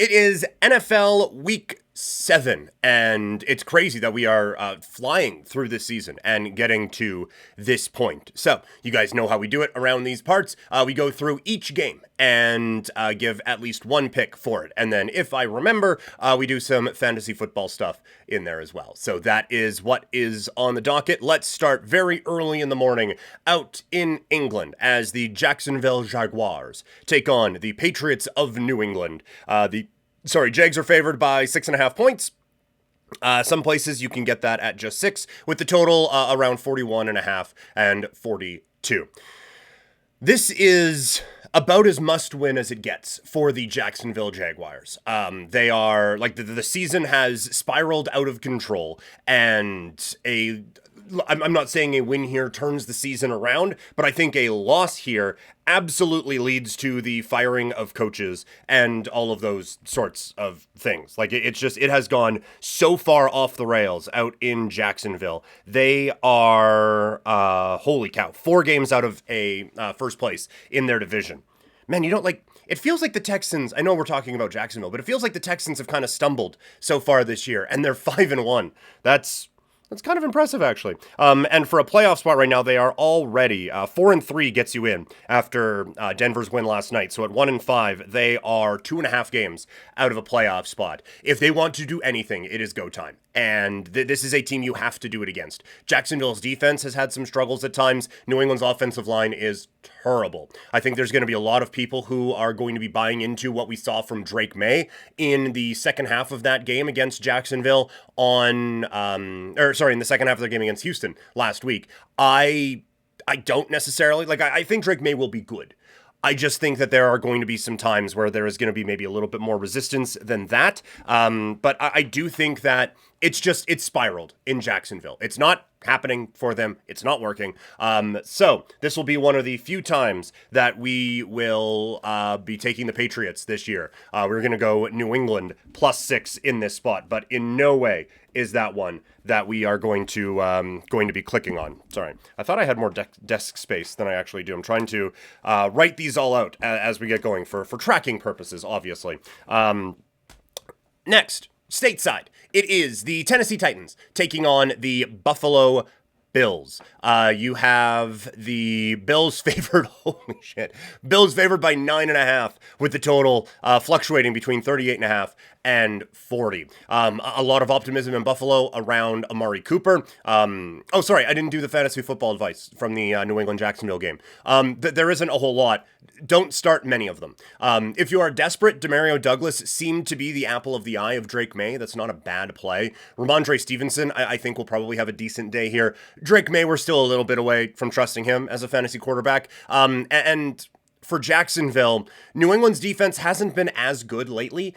It is NFL Week 7, and it's crazy that we are flying through this season and getting to this point. So, you guys know how we do it around these parts. We go through each game and give at least one pick for it. And then, if I remember, we do some fantasy football stuff in there as well. So, that is what is on the docket. Let's start very early in the morning out in England as the Jacksonville Jaguars take on the Patriots of New England. Jags are favored by 6.5 points. Some places you can get that at just 6, with the total around 41.5 and 42. This is about as must-win as it gets for the Jacksonville Jaguars. They are, like, the season has spiraled out of control, and I'm not saying a win here turns the season around, but I think a loss here absolutely leads to the firing of coaches and all of those sorts of things. Like, it has gone so far off the rails out in Jacksonville. They are, holy cow, 4 games out of a first place in their division. Man, it feels like the Texans, I know we're talking about Jacksonville, but it feels like the Texans have kind of stumbled so far this year, and they're 5-1. That's kind of impressive, actually. And for a playoff spot right now, they are already 4-3 gets you in after Denver's win last night. So at 1-5, they are 2.5 games out of a playoff spot. If they want to do anything, it is go time. And this is a team you have to do it against. Jacksonville's defense has had some struggles at times. New England's offensive line is terrible. I think there's going to be a lot of people who are going to be buying into what we saw from Drake May in the second half of that game against Jacksonville in the second half of their game against Houston last week. I don't necessarily, I think Drake May will be good. I just think that there are going to be some times where there is going to be maybe a little bit more resistance than that. But I do think that it's spiraled in Jacksonville. It's not happening for them. It's not working. So this will be one of the few times that we will be taking the Patriots this year. We're going to go New England +6 in this spot, but in no way is that one that we are going to be clicking on. Sorry, I thought I had more desk space than I actually do. I'm trying to write these all out as we get going for tracking purposes, obviously. Next, stateside, it is the Tennessee Titans taking on the Buffalo Bills. You have the Bills favored, holy shit, Bills favored by 9.5, with the total fluctuating between 38.5 and 40. A lot of optimism in Buffalo around Amari Cooper. I didn't do the fantasy football advice from the New England Jacksonville game. There isn't a whole lot. Don't start many of them. If you are desperate, Demario Douglas seemed to be the apple of the eye of Drake May. That's not a bad play. Ramondre Stevenson, I think, will probably have a decent day here. Drake May, we're still a little bit away from trusting him as a fantasy quarterback. And for Jacksonville, New England's defense hasn't been as good lately.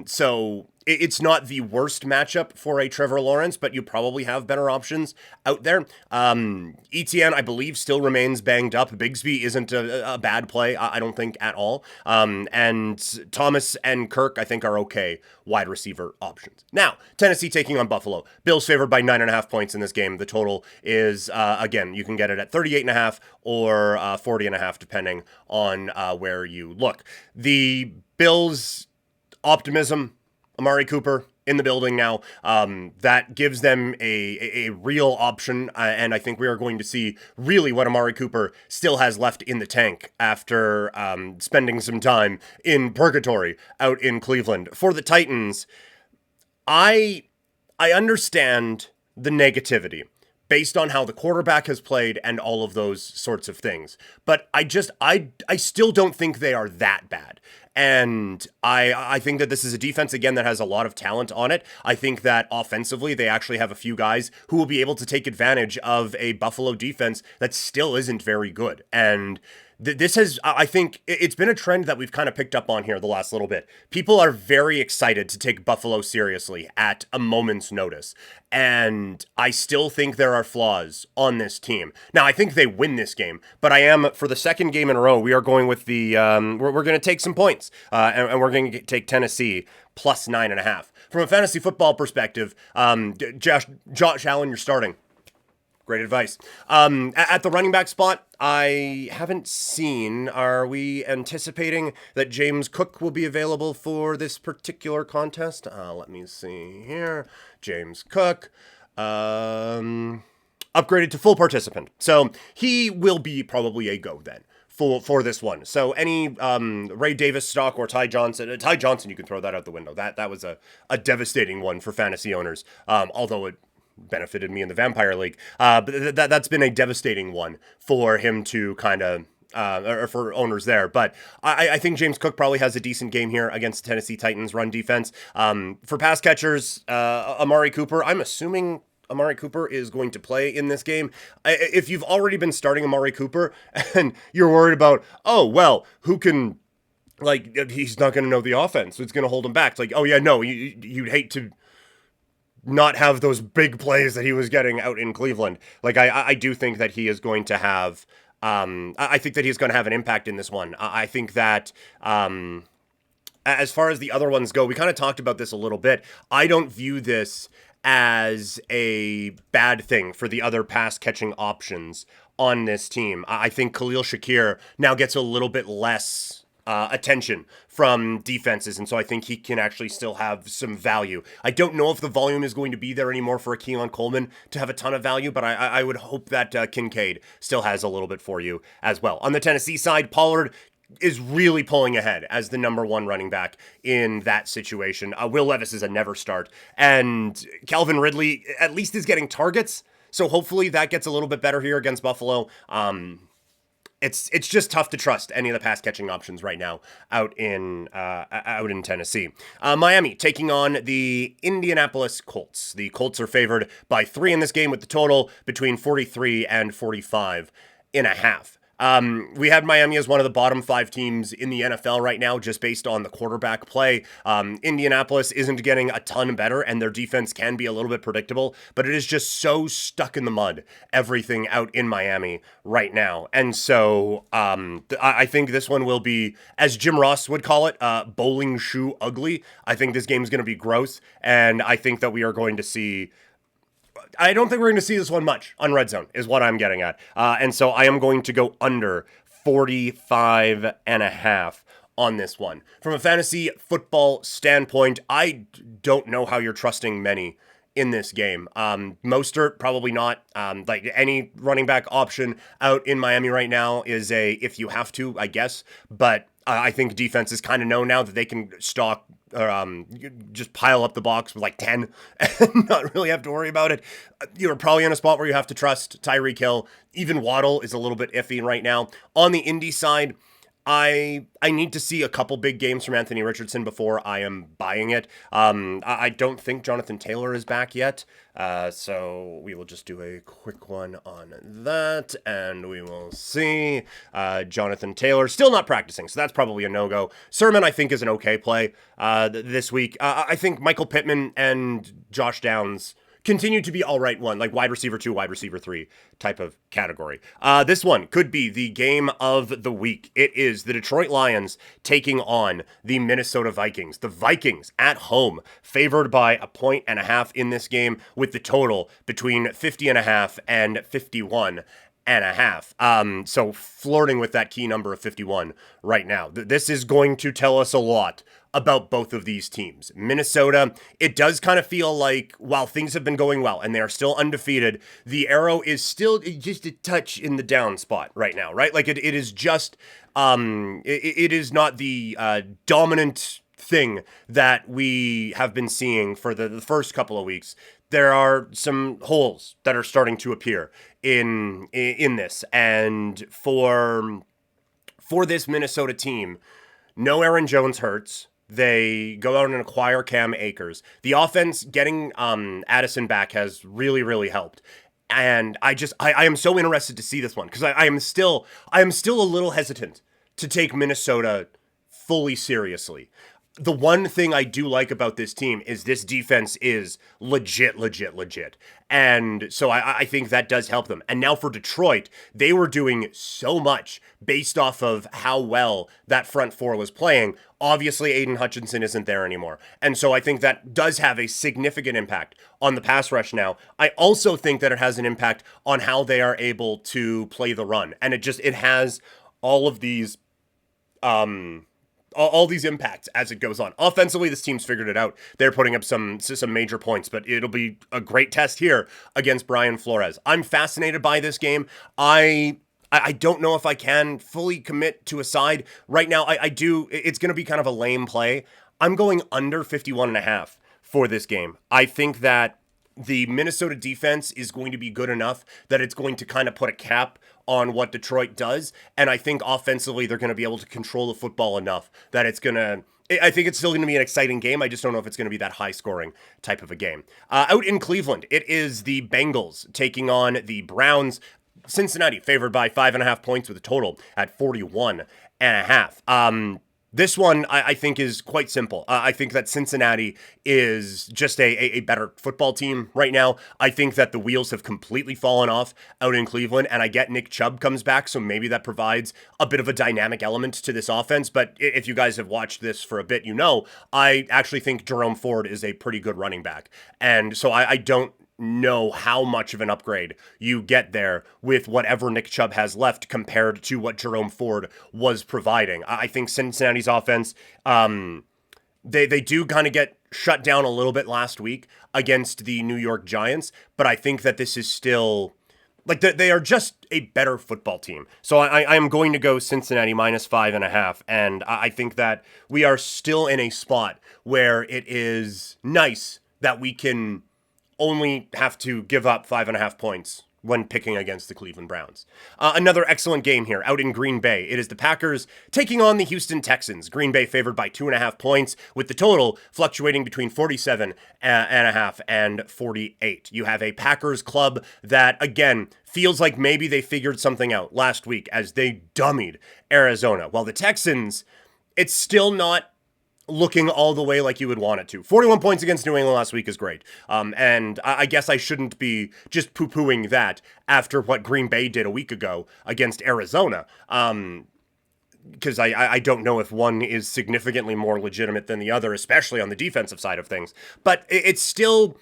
So it's not the worst matchup for a Trevor Lawrence, but you probably have better options out there. Etienne, I believe, still remains banged up. Bigsby isn't a bad play, I don't think, at all. And Thomas and Kirk, I think, are okay wide receiver options. Now, Tennessee taking on Buffalo. Bills favored by 9.5 points in this game. The total is, again, you can get it at 38.5 or 40.5, depending on where you look. The Bills' optimism, Amari Cooper in the building now, that gives them a real option, and I think we are going to see really what Amari Cooper still has left in the tank after spending some time in purgatory out in Cleveland. For the Titans, I understand the negativity based on how the quarterback has played and all of those sorts of things, but I still don't think they are that bad. And I think that this is a defense, again, that has a lot of talent on it. I think that offensively, they actually have a few guys who will be able to take advantage of a Buffalo defense that still isn't very good. And this has, I think, it's been a trend that we've kind of picked up on here the last little bit. People are very excited to take Buffalo seriously at a moment's notice. And I still think there are flaws on this team. Now, I think they win this game, but I am, for the second game in a row, we are going with the, we're going to take some points, and we're going to take Tennessee plus 9.5. From a fantasy football perspective, Josh Allen, you're starting. Great advice. At the running back spot, I haven't seen. Are we anticipating that James Cook will be available for this particular contest? Let me see here. James Cook. Upgraded to full participant. So he will be probably a go then for this one. So any Ray Davis stock or Ty Johnson, you can throw that out the window. That was a devastating one for fantasy owners. Although it benefited me in the Vampire League. But that's been a devastating one for him to kind of, or for owners there. But I think James Cook probably has a decent game here against the Tennessee Titans run defense. For pass catchers, Amari Cooper, I'm assuming Amari Cooper is going to play in this game. If you've already been starting Amari Cooper and you're worried about, oh, well, who can, like, he's not going to know the offense, so it's going to hold him back. It's like, oh, yeah, no, you'd hate to not have those big plays that he was getting out in Cleveland. Like, I do think that he is going to have, I think that he's going to have an impact in this one. I think that, as far as the other ones go, we kind of talked about this a little bit. I don't view this as a bad thing for the other pass catching options on this team. I think Khalil Shakir now gets a little bit less attention from defenses, and so I think he can actually still have some value. I don't know if the volume is going to be there anymore for a Keelan Coleman to have a ton of value, but I would hope that Kincaid still has a little bit for you as well. On the Tennessee side, Pollard is really pulling ahead as the number one running back in that situation. Will Levis is a never start, and Calvin Ridley at least is getting targets, so hopefully that gets a little bit better here against Buffalo. It's just tough to trust any of the pass catching options right now out in Tennessee. Miami taking on the Indianapolis Colts. The Colts are favored by 3 in this game, with the total between 43 and 45.5. We had Miami as one of the bottom 5 teams in the NFL right now, just based on the quarterback play. Indianapolis isn't getting a ton better, and their defense can be a little bit predictable, but it is just so stuck in the mud, everything out in Miami right now. And so I think this one will be, as Jim Ross would call it, bowling shoe ugly. I think this game is going to be gross, and I think that we are going to see, I don't think we're going to see this one much on Red Zone, is what I'm getting at. And so I am going to go under 45.5 on this one. From a fantasy football standpoint, I don't know how you're trusting many in this game. Mostert, probably not. Like any running back option out in Miami right now is a, if you have to, I guess. But I think defenses kind of know now that they can stock or just pile up the box with like 10 and not really have to worry about it. You're probably in a spot where you have to trust Tyreek Hill. Even Waddle is a little bit iffy right now. On the Indy side, I need to see a couple big games from Anthony Richardson before I am buying it. I don't think Jonathan Taylor is back yet, so we will just do a quick one on that, and we will see. Jonathan Taylor still not practicing, so that's probably a no-go. Sermon, I think, is an okay play this week. I think Michael Pittman and Josh Downs continue to be all right one, like wide receiver 2, wide receiver 3 type of category. This one could be the game of the week. It is the Detroit Lions taking on the Minnesota Vikings. The Vikings at home, favored by 1.5 in this game, with the total between 50.5 and 51.5. So flirting with that key number of 51 right now. This is going to tell us a lot about both of these teams. Minnesota, it does kind of feel like while things have been going well and they are still undefeated, the arrow is still just a touch in the down spot right now, right? Like it is just, it is not the dominant thing that we have been seeing for the first couple of weeks. There are some holes that are starting to appear in this, and for this Minnesota team, no Aaron Jones hurts. They go out and acquire Cam Akers. The offense getting Addison back has really, really helped. And I am so interested to see this one, because I am still a little hesitant to take Minnesota fully seriously. the one thing I do like about this team is this defense is legit, legit, legit. And so I think that does help them. And now for Detroit, they were doing so much based off of how well that front four was playing. Obviously, Aiden Hutchinson isn't there anymore. And so I think that does have a significant impact on the pass rush now. I also think that it has an impact on how they are able to play the run. And it has all of these all these impacts as it goes on. Offensively, this team's figured it out. They're putting up some major points, but it'll be a great test here against Brian Flores. I'm fascinated by this game. I don't know if I can fully commit to a side right now. I do. It's going to be kind of a lame play. I'm going under 51.5 for this game. I think that the Minnesota defense is going to be good enough that it's going to kind of put a cap on what Detroit does. And I think offensively, they're going to be able to control the football enough that it's going to, I think it's still going to be an exciting game. I just don't know if it's going to be that high scoring type of a game. Out in Cleveland, it is the Bengals taking on the Browns. Cincinnati favored by 5.5 points with a total at 41.5. This one, I think, is quite simple. I think that Cincinnati is just a better football team right now. I think that the wheels have completely fallen off out in Cleveland, and I get Nick Chubb comes back, so maybe that provides a bit of a dynamic element to this offense. But if you guys have watched this for a bit, you know, I actually think Jerome Ford is a pretty good running back. And so I don't know how much of an upgrade you get there with whatever Nick Chubb has left compared to what Jerome Ford was providing. I think Cincinnati's offense, they do kind of get shut down a little bit last week against the New York Giants, but I think that this is still, like, they are just a better football team. So I am going to go Cincinnati minus 5.5, and I think that we are still in a spot where it is nice that we can only have to give up 5.5 points when picking against the Cleveland Browns. Another excellent game here out in Green Bay. It is the Packers taking on the Houston Texans. Green Bay favored by 2.5 points, with the total fluctuating between 47.5 and 48. You have a Packers club that, again, feels like maybe they figured something out last week as they dummied Arizona. While the Texans, it's still not looking all the way like you would want it to. 41 points against New England last week is great. And I guess I shouldn't be just poo-pooing that after what Green Bay did a week ago against Arizona. Because I don't know if one is significantly more legitimate than the other, especially on the defensive side of things. But it's still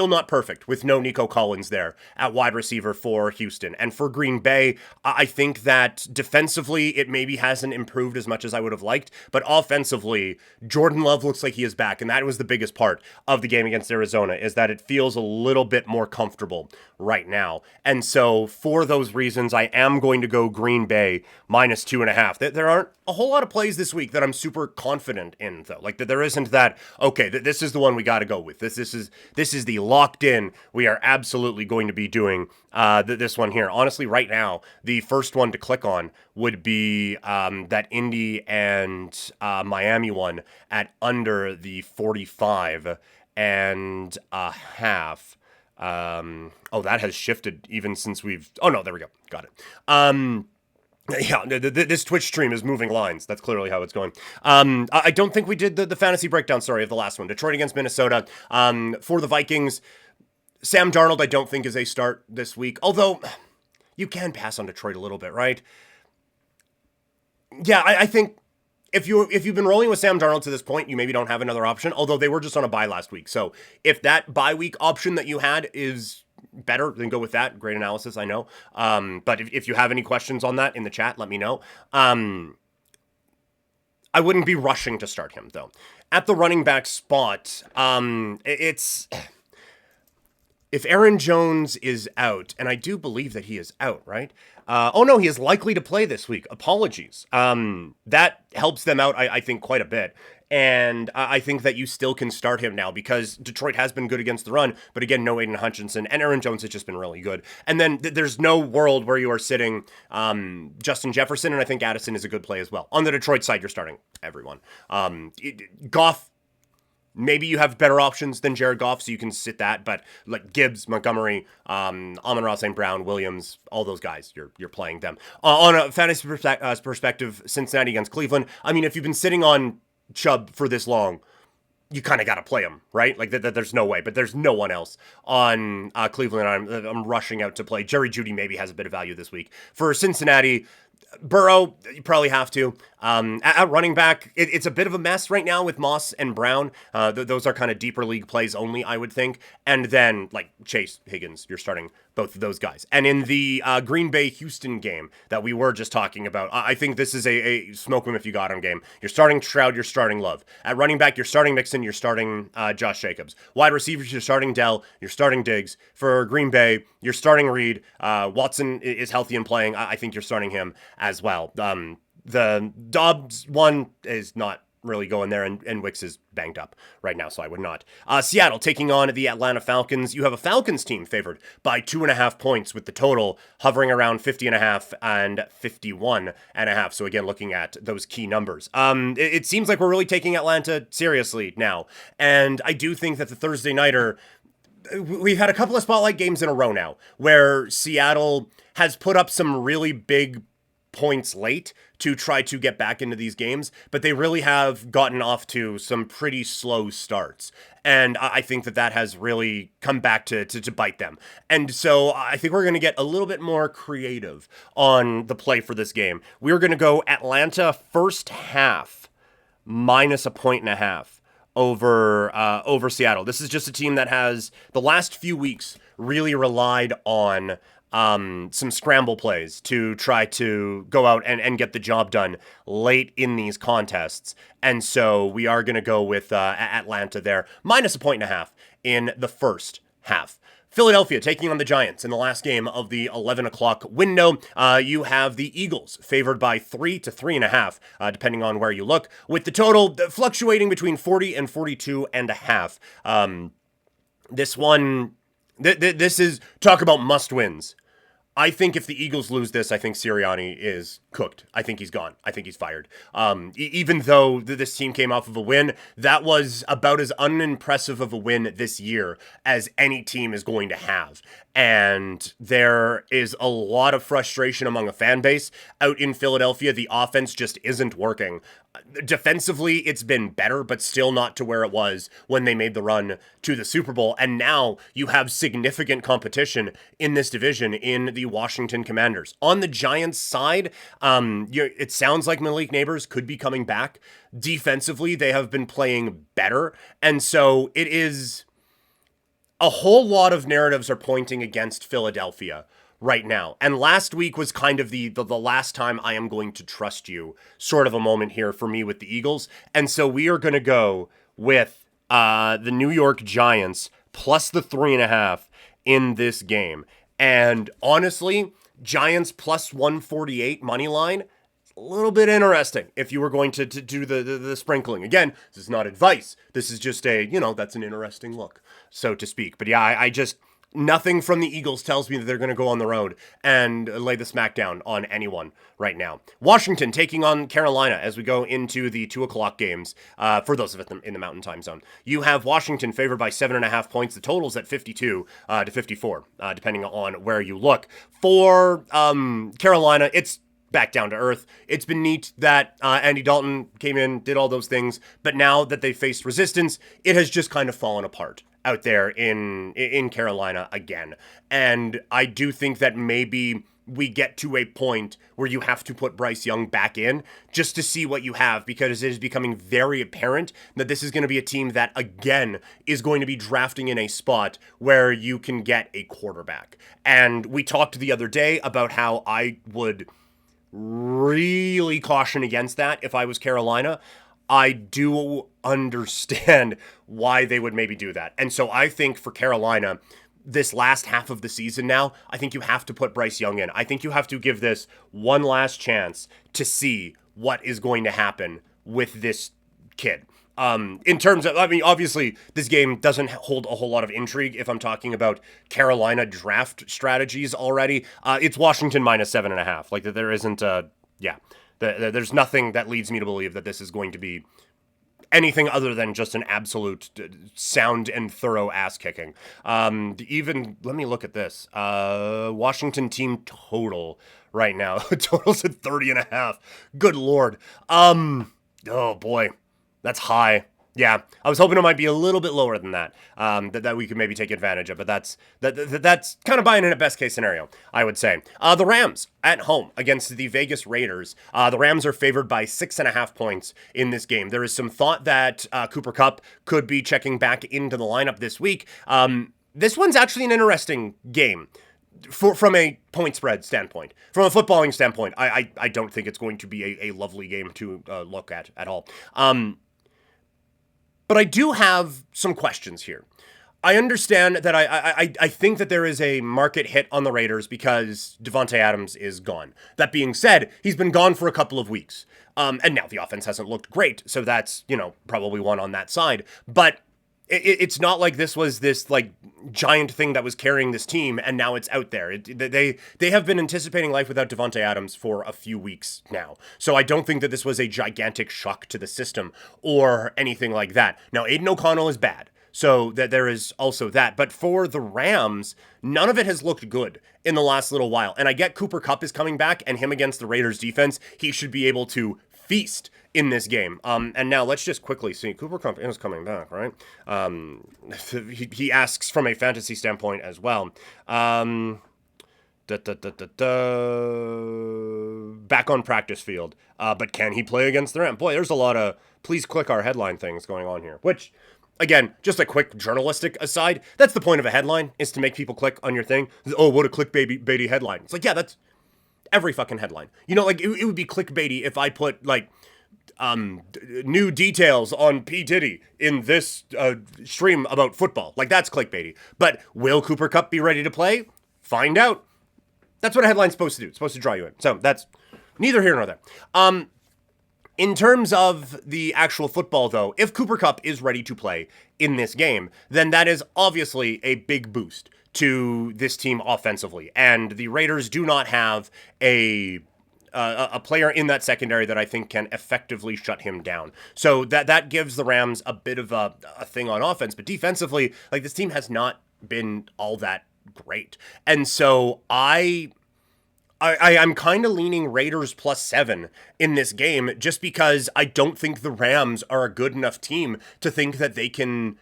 not perfect with no Nico Collins there at wide receiver for Houston. And for Green Bay, I think that defensively, it maybe hasn't improved as much as I would have liked. But offensively, Jordan Love looks like he is back. And that was the biggest part of the game against Arizona, is that it feels a little bit more comfortable right now. And so for those reasons, I am going to go Green Bay minus 2.5. There aren't a whole lot of plays this week that I'm super confident in, though. Like, that there isn't that, okay, this is the one we got to go with. This is the locked in, we are absolutely going to be doing this one here. Honestly, right now, the first one to click on would be that Indy and Miami one at under the 45.5. Oh, that has shifted even since oh no, there we go. Got it. Yeah, this Twitch stream is moving lines. That's clearly how it's going. I don't think we did the fantasy breakdown, sorry, of the last one. Detroit against Minnesota. For the Vikings, Sam Darnold, I don't think is a start this week. Although, you can pass on Detroit a little bit, right? Yeah, I think if you've been rolling with Sam Darnold to this point, you maybe don't have another option. Although they were just on a bye last week. So if that bye week option that you had is better, then go with that. Great analysis, I know. But if you have any questions on that in the chat, let me know. I wouldn't be rushing to start him, though. At the running back spot, it's... If Aaron Jones is out, and I do believe that he is out, right? Oh no, he is likely to play this week. Apologies. That helps them out, I think, quite a bit. And I think that you still can start him now because Detroit has been good against the run. But again, no Aiden Hutchinson, and Aaron Jones has just been really good. And then there's no world where you are sitting Justin Jefferson, and I think Addison is a good play as well. On the Detroit side, you're starting everyone. Goff, maybe you have better options than Jared Goff, so you can sit that. But like Gibbs, Montgomery, Amon-Ra St. Brown, Williams, all those guys, you're playing them. On a fantasy perspective, Cincinnati against Cleveland. I mean, if you've been sitting on Chubb for this long, you kind of got to play him, right? Like, there's no way, but there's no one else on Cleveland. I'm rushing out to play. Jerry Jeudy maybe has a bit of value this week. For Cincinnati, Burrow, you probably have to. At running back, it's a bit of a mess right now with Moss and Brown. Those are kind of deeper league plays only, I would think. And then, like, Chase, Higgins, you're starting both of those guys. And in the Green Bay-Houston game that we were just talking about, I think this is a smoke him if you got him game. You're starting Stroud, you're starting Love. At running back, you're starting Mixon, you're starting Josh Jacobs. Wide receivers, you're starting Dell, you're starting Diggs. For Green Bay, you're starting Reed. Watson is healthy and playing. I think you're starting him as well. The Dobbs one is not really going there, and Wicks is banged up right now, so I would not. Seattle taking on the Atlanta Falcons. You have a Falcons team favored by 2.5 points, with the total hovering around 50.5 and 51.5. So again, looking at those key numbers. It seems like we're really taking Atlanta seriously now, and I do think that the Thursday nighter, we've had a couple of spotlight games in a row now where Seattle has put up some really big points late to try to get back into these games, but they really have gotten off to some pretty slow starts. And I think that has really come back to bite them. And so I think we're going to get a little bit more creative on the play for this game. We're going to go Atlanta first half minus 1.5 over Seattle. This is just a team that has the last few weeks really relied on some scramble plays to try to go out and get the job done late in these contests. And so we are going to go with Atlanta there, minus 1.5 in the first half. Philadelphia taking on the Giants in the last game of the 11 o'clock window. You have the Eagles favored by 3 to 3.5, depending on where you look, with the total fluctuating between 40 and 42.5. This one, this is, talk about must wins. I think if the Eagles lose this, I think Sirianni is cooked. I think he's gone. I think he's fired. Even though this team came off of a win, that was about as unimpressive of a win this year as any team is going to have. And there is a lot of frustration among a fan base out in Philadelphia. The offense just isn't working. Defensively, it's been better, but still not to where it was when they made the run to the Super Bowl. And now you have significant competition in this division in the Washington Commanders. On the Giants side, it sounds like Malik Neighbors could be coming back. Defensively, they have been playing better. And so it is a whole lot of narratives are pointing against Philadelphia right now. And last week was kind of the last time I am going to trust you sort of a moment here for me with the Eagles. And so we are going to go with the New York Giants plus the 3.5 in this game. And honestly, Giants plus 148 money line, a little bit interesting if you were going to do the sprinkling. Again, this is not advice. This is just that's an interesting look, so to speak. But yeah, I just, nothing from the Eagles tells me that they're going to go on the road and lay the smackdown on anyone right now. Washington taking on Carolina as we go into the 2 o'clock games for those of us in the Mountain Time Zone. You have Washington favored by 7.5 points. The total's at 52 to 54, depending on where you look. For Carolina, it's back down to earth. It's been neat that Andy Dalton came in, did all those things, but now that they faced resistance, it has just kind of fallen apart out there in Carolina again. And I do think that maybe we get to a point where you have to put Bryce Young back in just to see what you have, because it is becoming very apparent that this is going to be a team that, again, is going to be drafting in a spot where you can get a quarterback. And we talked the other day about how I would really caution against that if I was Carolina. I do understand why they would maybe do that. And so I think for Carolina, this last half of the season now, I think you have to put Bryce Young in. I think you have to give this one last chance to see what is going to happen with this kid. In terms of, obviously, this game doesn't hold a whole lot of intrigue if I'm talking about Carolina draft strategies already. It's Washington minus 7.5. Like, there isn't there's nothing that leads me to believe that this is going to be anything other than just an absolute sound and thorough ass kicking. Even, let me look at this. Washington team total right now. Total's at 30.5. Good Lord. Oh boy. That's high. Yeah, I was hoping it might be a little bit lower than that, that we could maybe take advantage of. But that's kind of buying in a best case scenario, I would say. The Rams at home against the Vegas Raiders. The Rams are favored by 6.5 points in this game. There is some thought that Cooper Kupp could be checking back into the lineup this week. This one's actually an interesting game. From a point spread standpoint, from a footballing standpoint, I don't think it's going to be a lovely game to look at all. But I do have some questions here. I understand that I think that there is a market hit on the Raiders because Devontae Adams is gone. That being said, he's been gone for a couple of weeks. And now the offense hasn't looked great, so that's, probably one on that side. But it's not like this was this like giant thing that was carrying this team and now it's out there. They have been anticipating life without Devontae Adams for a few weeks now. So I don't think that this was a gigantic shock to the system or anything like that. Now, Aiden O'Connell is bad. So that there is also that. But for the Rams, none of it has looked good in the last little while. And I get Cooper Kupp is coming back and him against the Raiders defense, he should be able to feast in this game. And now let's just quickly see. Cooper Kupp is coming back, right? He asks from a fantasy standpoint as well. Back on practice field. But can he play against the Rams? Boy, there's a lot of please click our headline things going on here. Which, again, just a quick journalistic aside, that's the point of a headline, is to make people click on your thing. Oh, what a clickbaity headline. It's like, yeah, that's every fucking headline. Like it would be clickbaity if I put like new details on P. Diddy in this stream about football. Like that's clickbaity. But will Cooper Kupp be ready to play? Find out. That's what a headline's supposed to do. It's supposed to draw you in. So that's neither here nor there. In terms of the actual football, though, if Cooper Kupp is ready to play in this game, then that is obviously a big boost to this team offensively. And the Raiders do not have a player in that secondary that I think can effectively shut him down. So that gives the Rams a bit of a thing on offense. But defensively, like this team has not been all that great. And so I'm kind of leaning Raiders +7 in this game just because I don't think the Rams are a good enough team to think that they can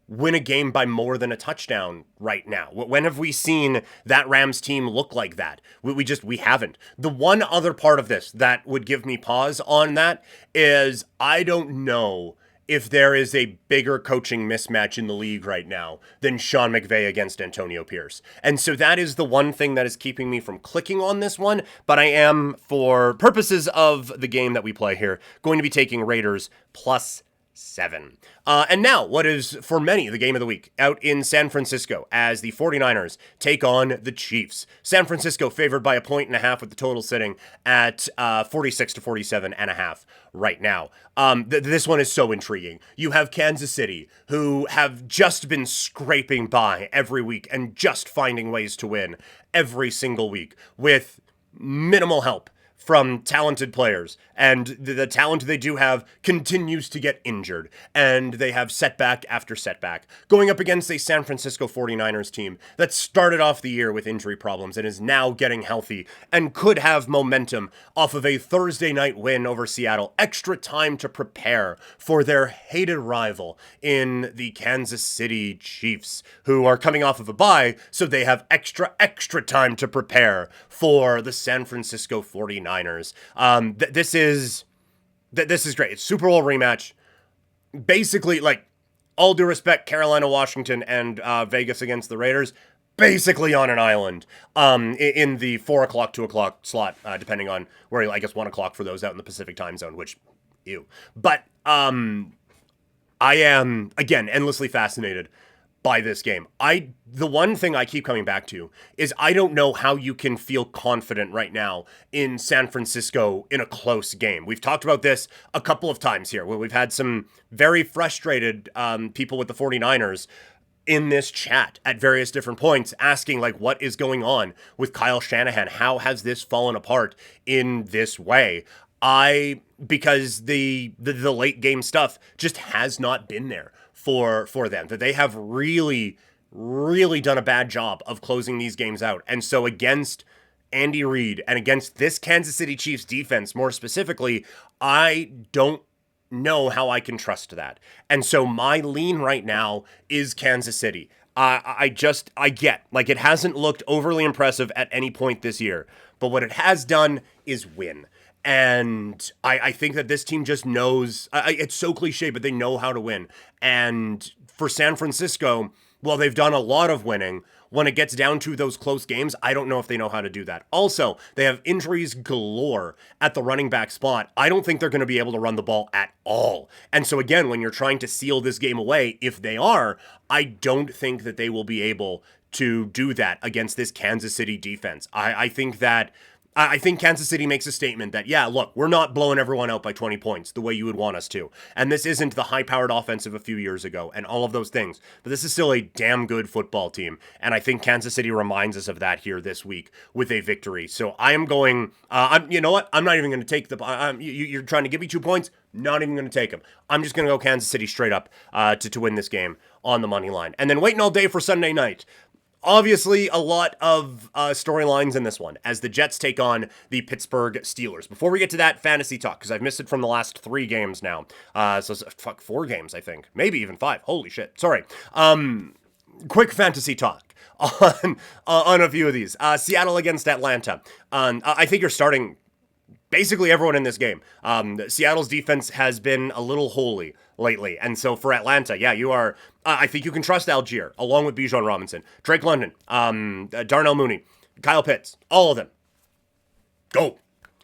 win a game by more than a touchdown right now. When have we seen that Rams team look like that? We haven't. The one other part of this that would give me pause on that is I don't know if there is a bigger coaching mismatch in the league right now than Sean McVay against Antonio Pierce. And so that is the one thing that is keeping me from clicking on this one, but I am, for purposes of the game that we play here, going to be taking Raiders +7. And now, what is for many the game of the week, out in San Francisco as the 49ers take on the Chiefs. San Francisco favored by 1.5 with the total sitting at 46 to 47.5 right now. This one is so intriguing. You have Kansas City, who have just been scraping by every week and just finding ways to win every single week with minimal help from talented players, and the talent they do have continues to get injured, and they have setback after setback, going up against a San Francisco 49ers team that started off the year with injury problems and is now getting healthy and could have momentum off of a Thursday night win over Seattle. Extra time to prepare for their hated rival in the Kansas City Chiefs, who are coming off of a bye, so they have extra time to prepare for the San Francisco 49ers. This is great. It's Super Bowl rematch. Basically, like, all due respect, Carolina, Washington, and Vegas against the Raiders, basically on an island in the 4 o'clock, 2 o'clock slot, depending on where, I guess 1 o'clock for those out in the Pacific time zone, which, ew. But I am, again, endlessly fascinated by this game. The one thing I keep coming back to is I don't know how you can feel confident right now in San Francisco in a close game. We've talked about this a couple of times here, where we've had some very frustrated people with the 49ers in this chat at various different points asking, like, what is going on with Kyle Shanahan? How has this fallen apart in this way? Because the late game stuff just has not been there for them, that they have really done a bad job of closing these games out. And so against Andy Reid and against this Kansas City Chiefs defense more specifically, I don't know how I can trust that. And so my lean right now is Kansas City. I get, like, it hasn't looked overly impressive at any point this year, but what it has done is win. And I think that this team just knows, it's so cliche, but they know how to win. And for San Francisco, well, they've done a lot of winning. When it gets down to those close games, I don't know if they know how to do that. Also, they have injuries galore at the running back spot. I don't think they're going to be able to run the ball at all. And so again, when you're trying to seal this game away, if they are, I don't think that they will be able to do that against this Kansas City defense. I think Kansas City makes a statement that, yeah, look, we're not blowing everyone out by 20 points the way you would want us to. And this isn't the high-powered offense of a few years ago and all of those things. But this is still a damn good football team. And I think Kansas City reminds us of that here this week with a victory. So I am going, you know what? I'm not even going to take you're trying to give me 2 points. Not even going to take them. I'm just going to go Kansas City straight up to win this game on the money line. And then waiting all day for Sunday night. Obviously, a lot of storylines in this one as the Jets take on the Pittsburgh Steelers. Before we get to that fantasy talk, because I've missed it from the last 3 games now. 4 games, I think. Maybe even 5. Holy shit. Sorry. Quick fantasy talk on a few of these. Seattle against Atlanta. I think you're starting basically everyone in this game. Seattle's defense has been a little holy lately. And so for Atlanta, yeah, you are, I think you can trust Algier, along with Bijan Robinson, Drake London, Darnell Mooney, Kyle Pitts, all of them. Go.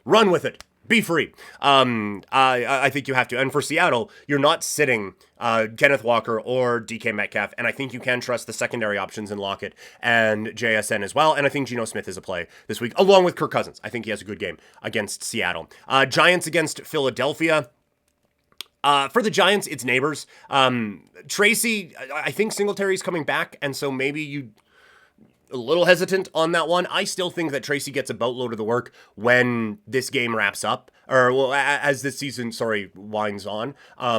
Run with it. Be free. I think you have to. And for Seattle, you're not sitting Kenneth Walker or DK Metcalf, and I think you can trust the secondary options in Lockett and JSN as well. And I think Geno Smith is a play this week, along with Kirk Cousins. I think he has a good game against Seattle. Giants against Philadelphia. For the Giants, it's neighbors. Tracy, I think Singletary's coming back, and so maybe you a little hesitant on that one. I still think that Tracy gets a boatload of the work when this game wraps up, or well, as this season, winds on,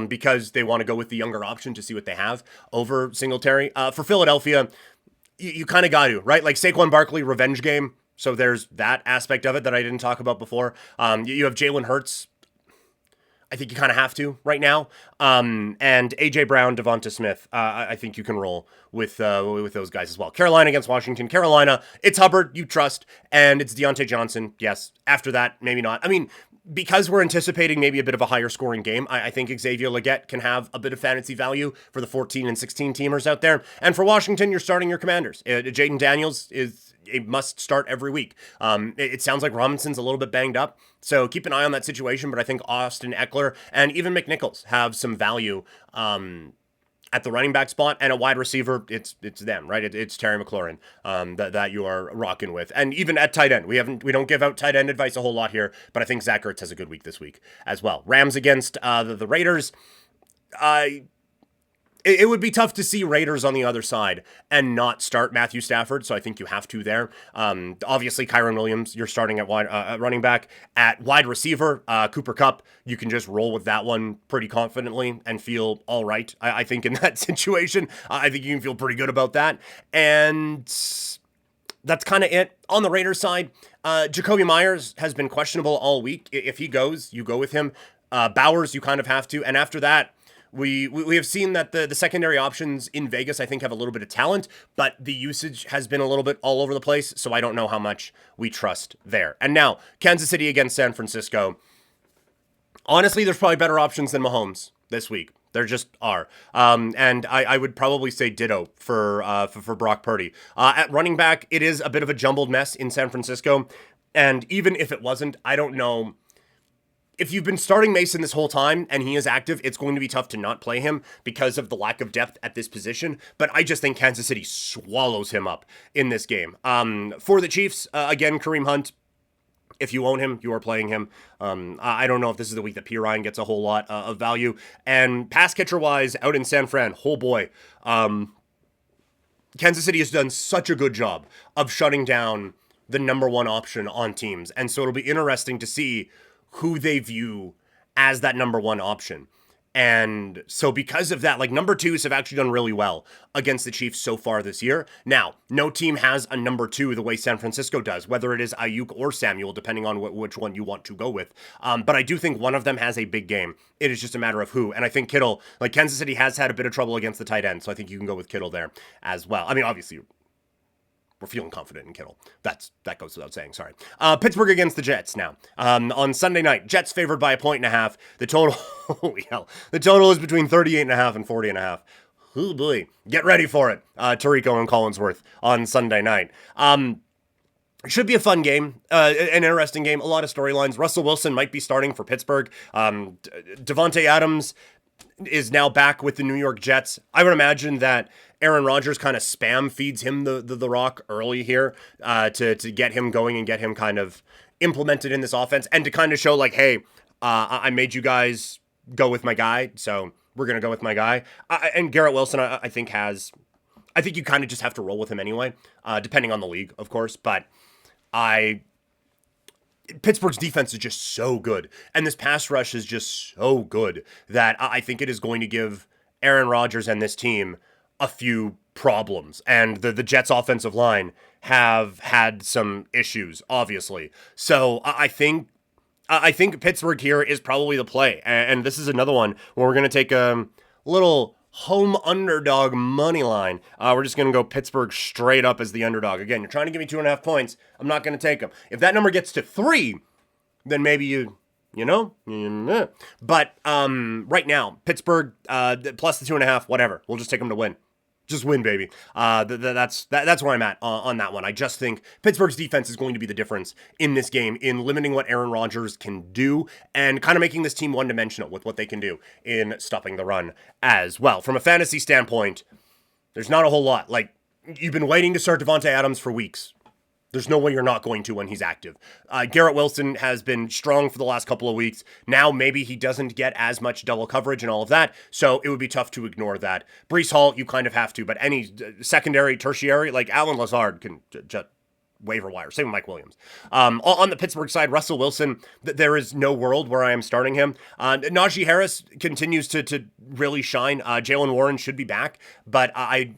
because they want to go with the younger option to see what they have over Singletary. For Philadelphia, you kind of got to, right? Like Saquon Barkley, revenge game. So there's that aspect of it that I didn't talk about before. You have Jalen Hurts. I think you kind of have to right now. And A.J. Brown, Devonta Smith, I think you can roll with those guys as well. Carolina against Washington. Carolina, it's Hubbard, you trust, and it's Deontay Johnson. Yes. After that, maybe not. I mean, because we're anticipating maybe a bit of a higher scoring game, I think Xavier Legette can have a bit of fantasy value for the 14 and 16 teamers out there. And for Washington, you're starting your commanders. Jaden Daniels is a must start every week. It sounds like Robinson's a little bit banged up, so keep an eye on that situation. But I think Austin Eckler and even McNichols have some value at the running back spot, and a wide receiver. It's them, right? It's Terry McLaurin that you are rocking with, and even at tight end, we don't give out tight end advice a whole lot here, but I think Zach Ertz has a good week this week as well. Rams against the Raiders. It would be tough to see Raiders on the other side and not start Matthew Stafford, so I think you have to there. Obviously, Kyron Williams, you're starting at running back. At wide receiver, Cooper Kupp, you can just roll with that one pretty confidently and feel all right. I think in that situation, I think you can feel pretty good about that. And that's kind of it. On the Raiders side, Jacoby Myers has been questionable all week. If he goes, you go with him. Bowers, you kind of have to. And after that, we have seen that the secondary options in Vegas, I think, have a little bit of talent, but the usage has been a little bit all over the place, so I don't know how much we trust there. And now, Kansas City against San Francisco. Honestly, there's probably better options than Mahomes this week. There just are. And I would probably say ditto for Brock Purdy. At running back, it is a bit of a jumbled mess in San Francisco, and even if it wasn't, I don't know. If you've been starting Mason this whole time and he is active, it's going to be tough to not play him because of the lack of depth at this position. But I just think Kansas City swallows him up in this game. For the Chiefs, again, Kareem Hunt. If you own him, you are playing him. I don't know if this is the week that P. Ryan gets a whole lot of value. And pass catcher-wise, out in San Fran, oh boy. Kansas City has done such a good job of shutting down the number one option on teams. And so it'll be interesting to see who they view as that number one option. And so because of that, like number twos have actually done really well against the Chiefs so far this year. Now, no team has a number two the way San Francisco does, whether it is Ayuk or Samuel, depending on which one you want to go with. But I do think one of them has a big game. It is just a matter of who. And I think Kittle, like Kansas City has had a bit of trouble against the tight end, so I think you can go with Kittle there as well. I mean, obviously, we're feeling confident in Kittle. That goes without saying. Sorry. Pittsburgh against the Jets now. On Sunday night, Jets favored by 1.5. The total, holy hell, the total is between 38.5 and 40.5. Oh boy, get ready for it. Tirico and Collinsworth on Sunday night. Should be a fun game, an interesting game, a lot of storylines. Russell Wilson might be starting for Pittsburgh. Devontae Adams is now back with the New York Jets. I would imagine that Aaron Rodgers kind of spam feeds him the rock early here to get him going and get him kind of implemented in this offense and to kind of show like, hey, I made you guys go with my guy, so we're going to go with my guy. And Garrett Wilson, I think you kind of just have to roll with him anyway, depending on the league, of course. But Pittsburgh's defense is just so good, and this pass rush is just so good that I think it is going to give Aaron Rodgers and this team a few problems. And the Jets' offensive line have had some issues, obviously. So I think Pittsburgh here is probably the play. And this is another one where we're going to take a little home underdog money line. We're just going to go Pittsburgh straight up as the underdog. Again, you're trying to give me 2.5 points. I'm not going to take them. If that number gets to 3, then maybe you know. But right now, Pittsburgh plus the 2.5, whatever. We'll just take them to win. Just win, baby. That's where I'm at on that one. I just think Pittsburgh's defense is going to be the difference in this game in limiting what Aaron Rodgers can do and kind of making this team one-dimensional with what they can do in stopping the run as well. From a fantasy standpoint, there's not a whole lot. Like, you've been waiting to start Devontae Adams for weeks. There's no way you're not going to when he's active. Garrett Wilson has been strong for the last couple of weeks. Now maybe he doesn't get as much double coverage and all of that, so it would be tough to ignore that. Breece Hall, you kind of have to, but any secondary, tertiary, like Alan Lazard can just waiver wire. Same with Mike Williams. On the Pittsburgh side, Russell Wilson, there is no world where I am starting him. Najee Harris continues to really shine. Jaylen Warren should be back, but I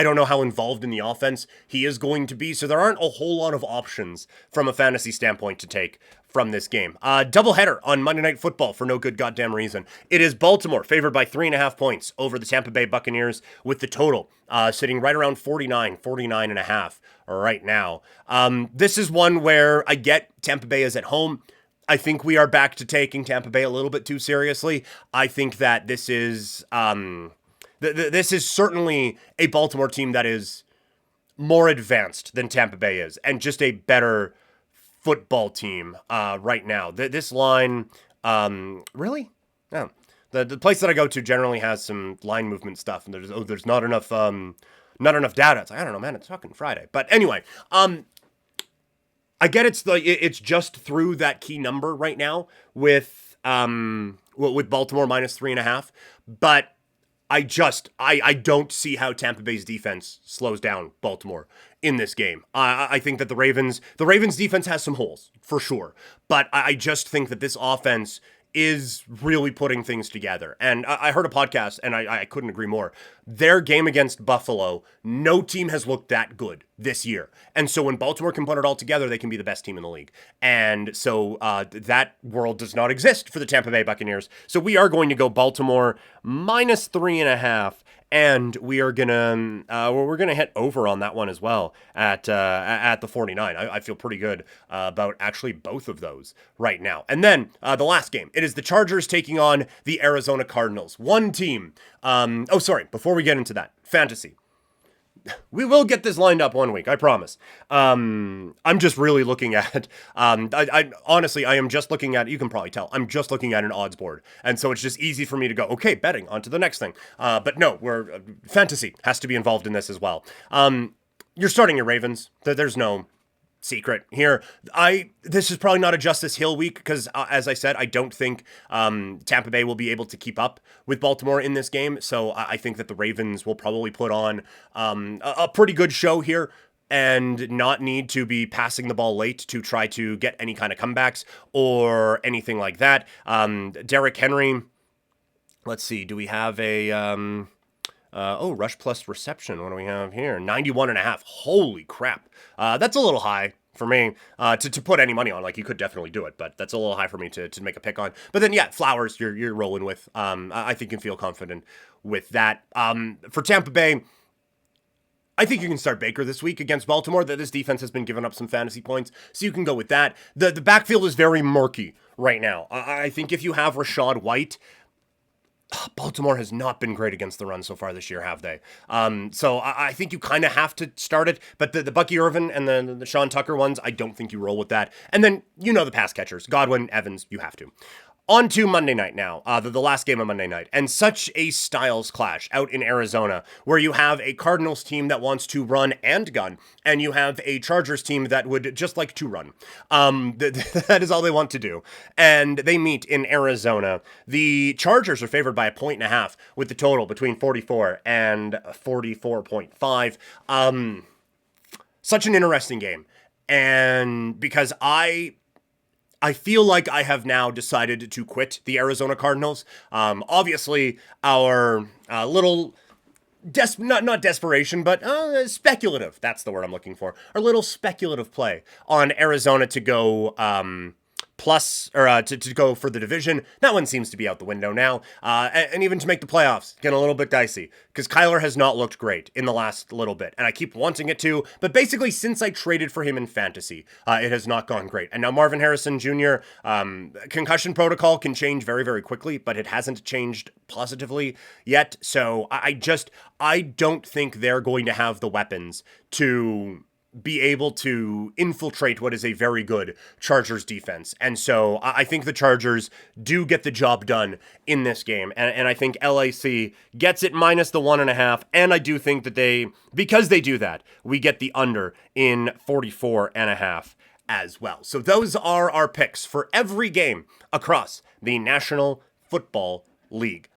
don't know how involved in the offense he is going to be, so there aren't a whole lot of options from a fantasy standpoint to take from this game. Doubleheader on Monday Night Football for no good goddamn reason. It is Baltimore favored by 3.5 points over the Tampa Bay Buccaneers with the total sitting right around 49.5 right now. This is one where I get Tampa Bay is at home. I think we are back to taking Tampa Bay a little bit too seriously. I think that this is... This is certainly a Baltimore team that is more advanced than Tampa Bay is, and just a better football team right now. This line, really? No. The place that I go to generally has some line movement stuff, and there's not enough data. It's like, I don't know, man. It's fucking Friday. But anyway, I get it's just through that key number right now with Baltimore minus 3.5, but I don't see how Tampa Bay's defense slows down Baltimore in this game. I think that the Ravens defense has some holes, for sure. But I just think that this offense is really putting things together. And I heard a podcast, and I couldn't agree more. Their game against Buffalo, no team has looked that good this year. And so when Baltimore can put it all together, they can be the best team in the league. And so that world does not exist for the Tampa Bay Buccaneers. So we are going to go Baltimore minus 3.5. And we are we're gonna hit over on that one as well at the 49. I feel pretty good about actually both of those right now. And then the last game, it is the Chargers taking on the Arizona Cardinals. One team. Before we get into that, fantasy. We will get this lined up one week, I promise. I'm just really looking at, I honestly, I am just looking at, you can probably tell, I'm just looking at an odds board. And so it's just easy for me to go, okay, betting, on to the next thing. But no, fantasy has to be involved in this as well. You're starting your Ravens. There's no secret here. This is probably not a Justice Hill week because, as I said, I don't think Tampa Bay will be able to keep up with Baltimore in this game. So I think that the Ravens will probably put on a pretty good show here and not need to be passing the ball late to try to get any kind of comebacks or anything like that. Derrick Henry, let's see, do we have a rush plus reception? What do we have here? 91.5. Holy crap. That's a little high for me to put any money on. Like, you could definitely do it, but that's a little high for me to make a pick on. But then, yeah, Flowers, you're rolling with. I think you can feel confident with that. For Tampa Bay, I think you can start Baker this week against Baltimore. That this defense has been giving up some fantasy points, so you can go with that. The backfield is very murky right now. I think if you have Rashad White, Baltimore has not been great against the run so far this year, have they? So I think you kind of have to start it. But the Bucky Irvin and the Sean Tucker ones, I don't think you roll with that. And then, the pass catchers, Godwin, Evans, you have to. On to Monday night now, the last game of Monday night, and such a styles clash out in Arizona, where you have a Cardinals team that wants to run and gun, and you have a Chargers team that would just like to run. That is all they want to do. And they meet in Arizona. The Chargers are favored by 1.5 with the total between 44 and 44.5. Such an interesting game. And because I feel like I have now decided to quit the Arizona Cardinals. Obviously, our little not desperation, but speculative. That's the word I'm looking for. Our little speculative play on Arizona to go plus, or to go for the division. That one seems to be out the window now. And even to make the playoffs, getting a little bit dicey, because Kyler has not looked great in the last little bit, and I keep wanting it to, but basically since I traded for him in fantasy, it has not gone great. And now Marvin Harrison Jr., concussion protocol can change very, very quickly, but it hasn't changed positively yet, so I don't think they're going to have the weapons to be able to infiltrate what is a very good Chargers defense. And so I think the Chargers do get the job done in this game. And I think LAC gets it minus the 1.5. And I do think that because they do that, we get the under in 44.5 as well. So those are our picks for every game across the National Football League.